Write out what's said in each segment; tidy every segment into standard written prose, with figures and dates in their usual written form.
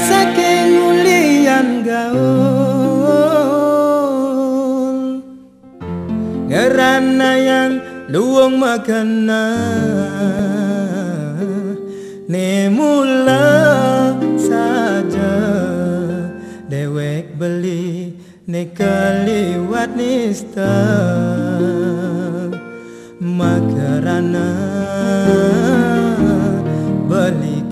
Saking mulian gaul ngerana yang luang makana ne mula saja dewek beli ne kaliwat nista makarana beli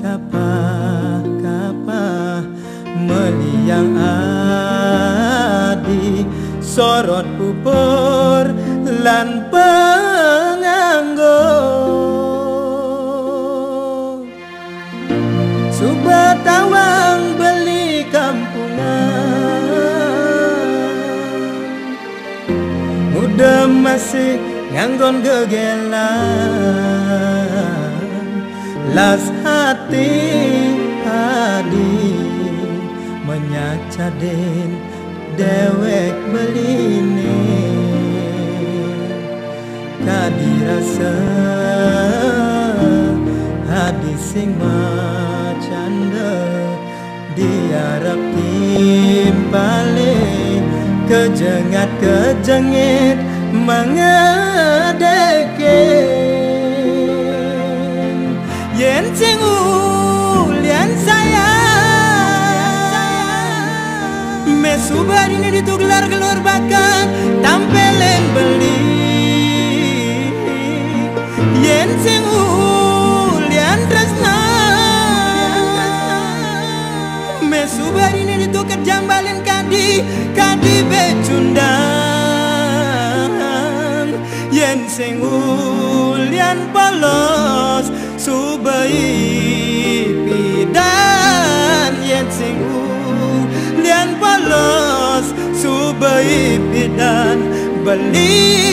meliang adi sorot pupur lan penganggo subatawang beli kampungan muda masih nganggon gegelan las hati adi menyacaden dewek beline kadirasa hadis sing macanda diarep timpale kejengat kejengit mangedeke yen sing ulian saya mesubar ini ditugelar gelor bakan tampelen beli yen sing ulian tresna mesubar ini ditukar jambalin kadi becundang yen sing ulian polos subai pidan yen sing lian polos subai pidan beli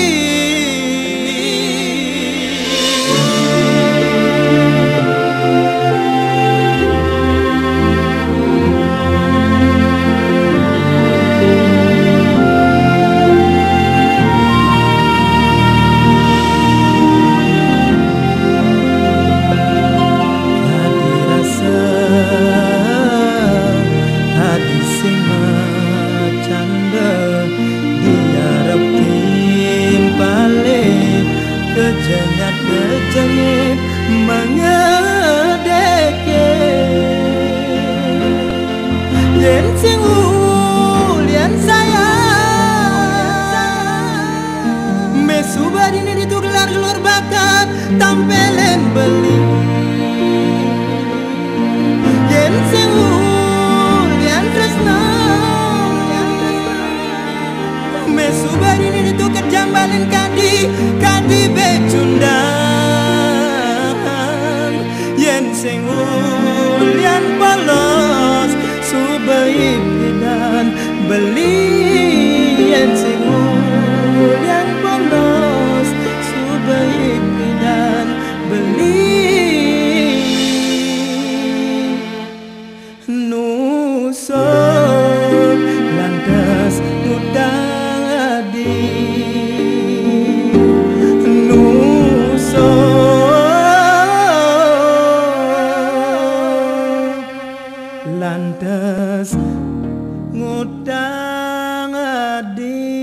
kejengit mangedeke yen sing ulian saya mesubar ini ditugelar gelor bakat tampelen beli yen sing ulian tresna mesubar ini ditukar jambalin kadi becundang yen sing ulian polos subai pidan beli yen sing ulian polos subai pidan beli nusuk lantas mudah lantas ngutang adi